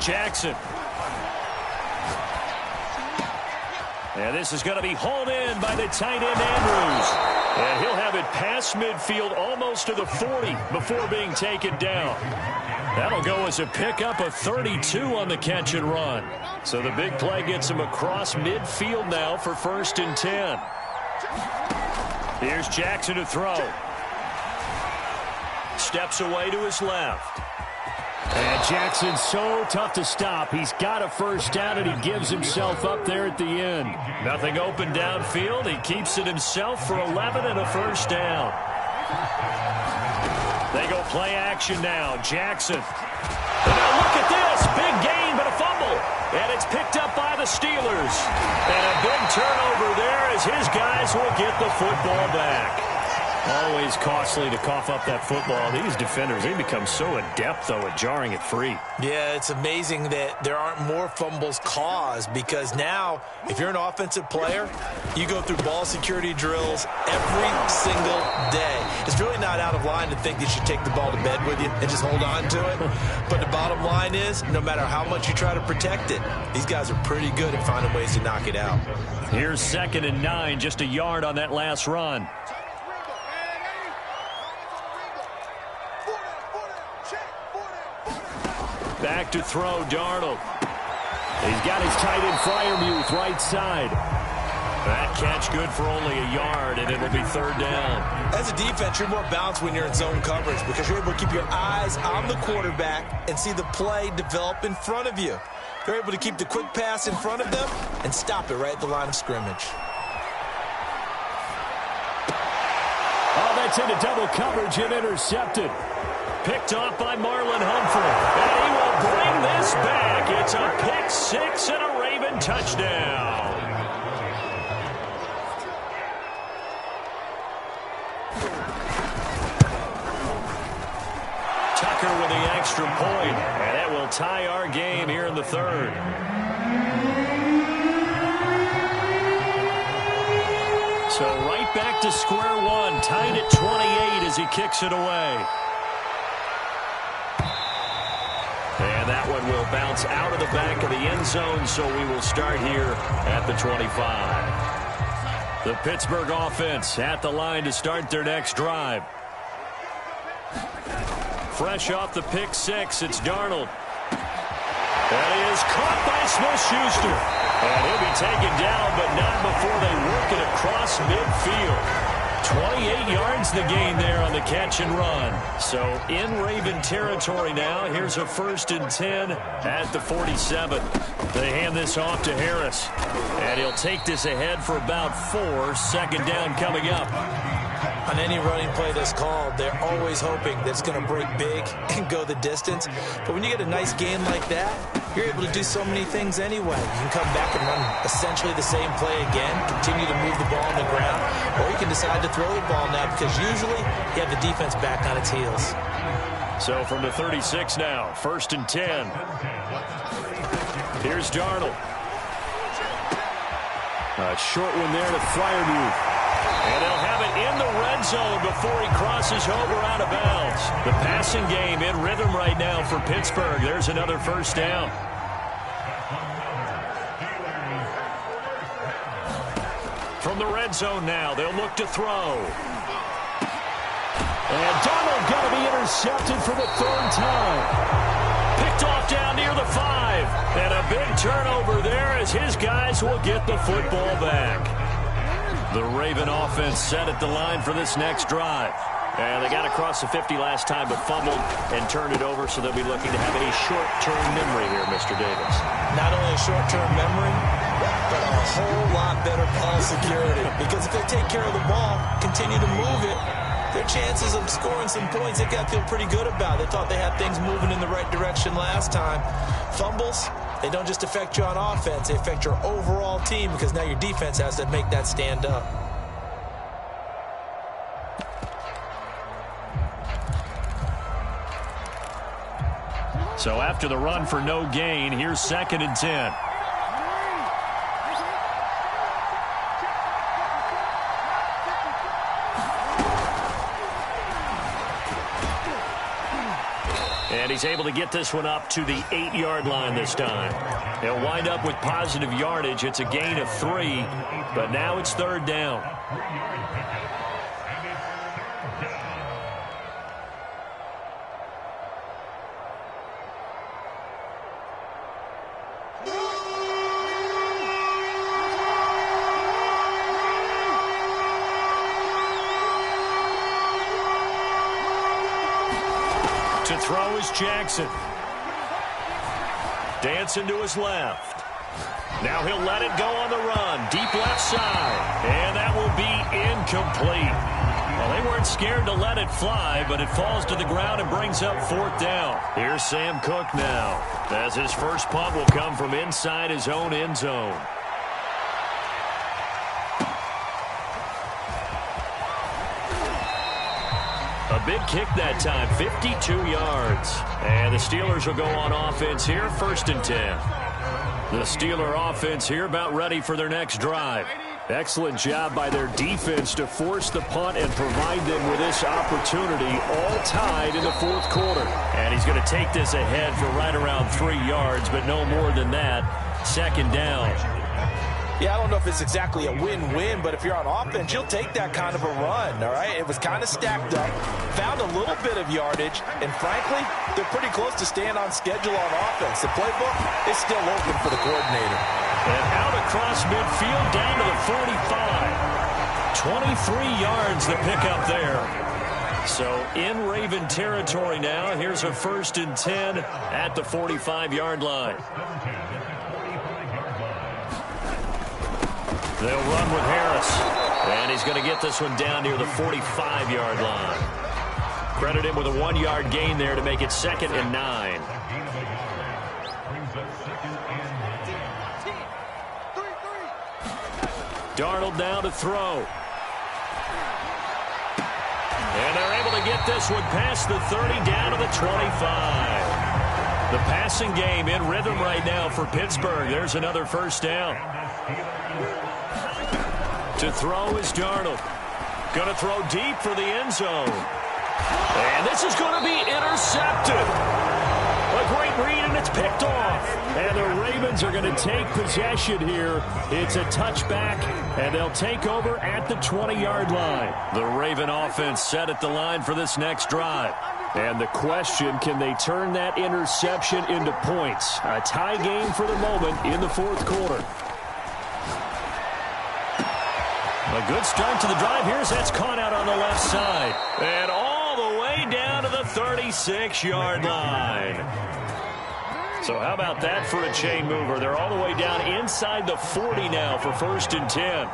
Jackson. And this is going to be hauled in by the tight end, Andrews. And he'll have it past midfield almost to the 40 before being taken down. That'll go as a pickup of 32 on the catch and run. So the big play gets him across midfield now for 1st and 10. Here's Jackson to throw. Steps away to his left. And Jackson's so tough to stop. He's got a first down, and he gives himself up there at the end. Nothing open downfield. He keeps it himself for 11 and a first down. They go play action now. Jackson. And now look at this. Big gain, but a fumble. And it's picked up by the Steelers. And a big turnover there as his guys will get the football back. Always costly to cough up that football. These defenders, they become so adept, though, at jarring it free. Yeah, it's amazing that there aren't more fumbles caused, because now, if you're an offensive player, you go through ball security drills every single day. It's really not out of line to think that you should take the ball to bed with you and just hold on to it. But the bottom line is, no matter how much you try to protect it, these guys are pretty good at finding ways to knock it out. Here's 2nd and 9, just a yard on that last run. Back to throw, Darnold. He's got his tight end Freiermuth right side. That catch good for only a yard, and it'll be 3rd down. As a defense, you're more balanced when you're in zone coverage because you're able to keep your eyes on the quarterback and see the play develop in front of you. You're able to keep the quick pass in front of them and stop it right at the line of scrimmage. Oh, that's into double coverage and intercepted. Picked off by Marlon Humphrey. And he will bring this back. It's a pick 6 and a Raven touchdown. Tucker with the extra point. And that will tie our game here in the 3rd. So right back to square one. Tied at 28 as he kicks it away. And that one will bounce out of the back of the end zone, so we will start here at the 25. The Pittsburgh offense at the line to start their next drive. Fresh off the pick 6, it's Darnold. That is caught by Smith-Schuster. And he'll be taken down, but not before they work it across midfield. 28 yards the gain there on the catch and run. So in Raven territory now. Here's a 1st and 10 at the 47. They hand this off to Harris. And he'll take this ahead for about 4. 2nd down coming up. On any running play that's called, they're always hoping that it's going to break big and go the distance. But when you get a nice gain like that, you're able to do so many things anyway. You can come back and run essentially the same play again, continue to move the ball on the ground, or you can decide to throw the ball now because usually you have the defense back on its heels. So from the 36 now, 1st and 10. Here's Darnold. A short one there to Freiermuth. And they'll have it in the red zone before he crosses over out of bounds. The passing game in rhythm right now for Pittsburgh. There's another 1st down. From the red zone now, they'll look to throw. And Darnold going to be intercepted for the 3rd time. Picked off down near the 5. And a big turnover there as his guys will get the football back. The Raven offense set at the line for this next drive. And they got across the 50 last time, but fumbled and turned it over, so they'll be looking to have a short-term memory here, Mr. Davis. Not only a short-term memory, but a whole lot better ball security. Because if they take care of the ball, continue to move it, their chances of scoring some points, they got to feel pretty good about. They thought they had things moving in the right direction last time. Fumbles, they don't just affect you on offense, they affect your overall team because now your defense has to make that stand up. So after the run for no gain, here's 2nd and 10. And he's able to get this one up to the 8-yard line this time. He'll wind up with positive yardage. It's a gain of 3, but now it's 3rd down. To throw is Jackson. Dancing to his left. Now he'll let it go on the run. Deep left side. And that will be incomplete. Well, they weren't scared to let it fly, but it falls to the ground and brings up 4th down. Here's Sam Cook now, as his first punt will come from inside his own end zone. A big kick that time, 52 yards. And the Steelers will go on offense here, 1st and 10. The Steeler offense here about ready for their next drive. Excellent job by their defense to force the punt and provide them with this opportunity, all tied in the 4th quarter. And he's going to take this ahead for right around 3 yards, but no more than that. 2nd down. Yeah, I don't know if it's exactly a win-win, but if you're on offense, you'll take that kind of a run, all right? It was kind of stacked up, found a little bit of yardage, and frankly, they're pretty close to staying on schedule on offense. The playbook is still open for the coordinator. And out across midfield, down to the 45. 23 yards the pickup there. So in Raven territory now, here's a 1st and 10 at the 45-yard line. They'll run with Harris. And he's going to get this one down near the 45-yard line. Credit him with a 1-yard gain there to make it 2nd and 9. Darnold now to throw. And they're able to get this one past the 30 down to the 25. The passing game in rhythm right now for Pittsburgh. There's another 1st down. To throw is Darnold. Going to throw deep for the end zone. And this is going to be intercepted. A great read, and it's picked off. And the Ravens are going to take possession here. It's a touchback, and they'll take over at the 20-yard line. The Raven offense set at the line for this next drive. And the question, can they turn that interception into points? A tie game for the moment in the 4th quarter. A good start to the drive. Here's that's caught out on the left side. And all the way down to the 36-yard line. So how about that for a chain mover? They're all the way down inside the 40 now for 1st and 10.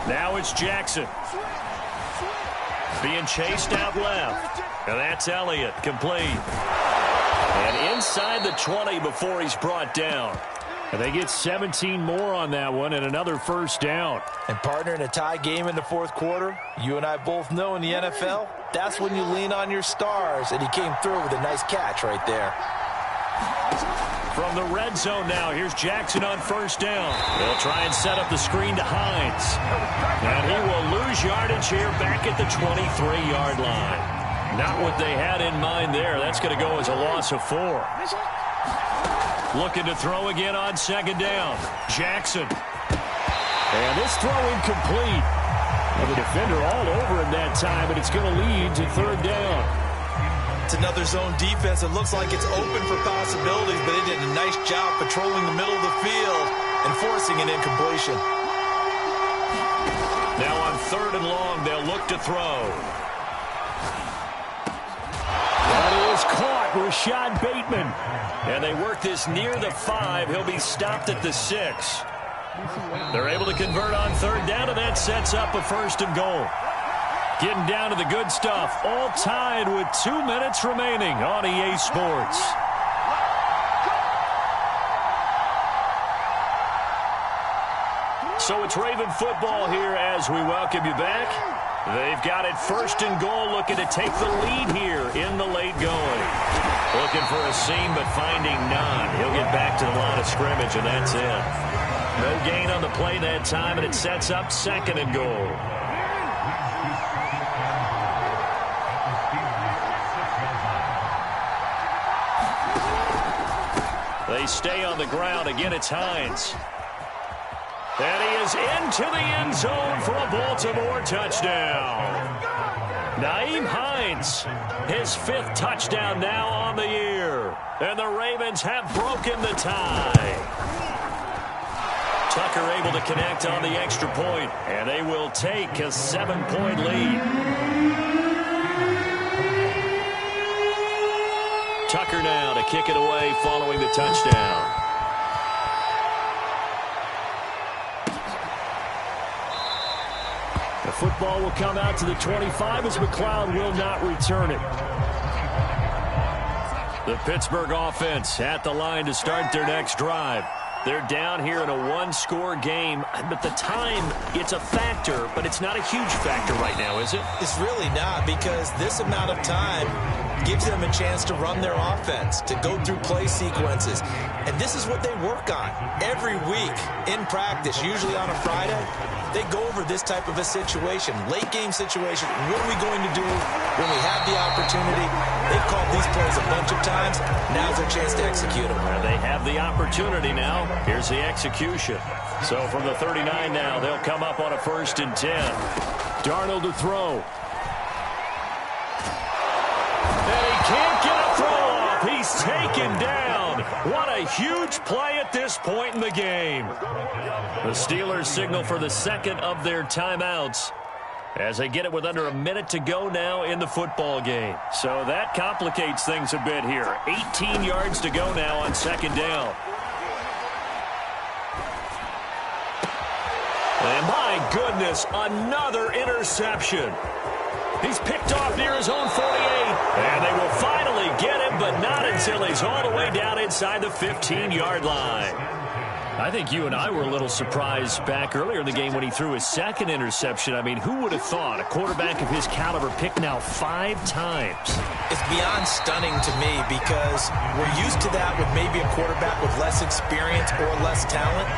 Now it's Jackson. Being chased out left. And that's Elliott, complete. And inside the 20 before he's brought down. And they get 17 more on that one and another 1st down. And partner, in a tie game in the 4th quarter, you and I both know in the NFL, that's when you lean on your stars. And he came through with a nice catch right there. From the red zone now, here's Jackson on 1st down. They'll try and set up the screen to Hines. And he will lose yardage here back at the 23-yard line. Not what they had in mind there. That's going to go as a loss of 4. Looking to throw again on 2nd down. Jackson. And this throw incomplete. And the defender all over him that time, but it's going to lead to 3rd down. It's another zone defense. It looks like it's open for possibilities, but they did a nice job patrolling the middle of the field and forcing an incompletion. Now on 3rd and long, they'll look to throw. That is caught, Rashad Bateman. And they work this near the 5. He'll be stopped at the 6. They're able to convert on 3rd down, and that sets up a 1st and goal. Getting down to the good stuff. All tied with 2 minutes remaining on EA Sports. So it's Raven football here as we welcome you back. They've got it 1st and goal, looking to take the lead here in the late going. Looking for a seam, but finding none. He'll get back to the line of scrimmage, and that's it. No gain on the play that time, and it sets up 2nd and goal. They stay on the ground. Again, it's Hines. And he is into the end zone for a Baltimore touchdown. Nyheim Hines, his 5th touchdown now on the year. And the Ravens have broken the tie. Tucker able to connect on the extra point, and they will take a 7-point lead. Tucker now to kick it away following the touchdown. The football will come out to the 25 as McLeod will not return it. The Pittsburgh offense at the line to start their next drive. They're down here in a one-score game, but the time, it's a factor, but it's not a huge factor right now, is it? It's really not, because this amount of time gives them a chance to run their offense, to go through play sequences. And this is what they work on every week in practice, usually on a Friday. They go over this type of a situation, late-game situation. What are we going to do when we have the opportunity? They've called these plays a bunch of times. Now's their chance to execute them. And they have the opportunity now. Here's the execution. So from the 39 now, they'll come up on a 1st and 10. Darnold to throw. And he can't get a throw off. He's taken down. What a huge play at this point in the game. The Steelers signal for the 2nd of their timeouts as they get it with under a minute to go now in the football game. So that complicates things a bit here. 18 yards to go now on 2nd down. And my goodness, another interception. He's picked off near his own 48. And they will finally get him, but not until he's all the way down inside the 15-yard line. I think you and I were a little surprised back earlier in the game when he threw his 2nd interception. I mean, who would have thought a quarterback of his caliber picked now 5 times? It's beyond stunning to me, because we're used to that with maybe a quarterback with less experience or less talent.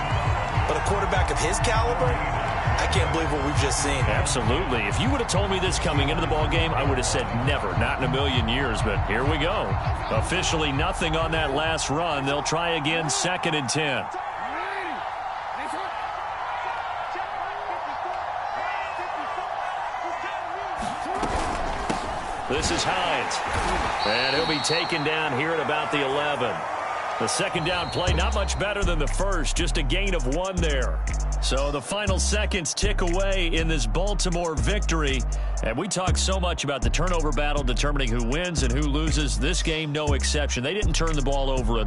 But a quarterback of his caliber, I can't believe what we've just seen. Absolutely. If you would have told me this coming into the ball game, I would have said never, not in a million years. But here we go. Officially nothing on that last run. They'll try again, 2nd and 10. This is Hines. And he'll be taken down here at about the 11. The 2nd down play, not much better than the first, just a gain of 1 there. So the final seconds tick away in this Baltimore victory. And we talk so much about the turnover battle determining who wins and who loses. This game, no exception. They didn't turn the ball over at all.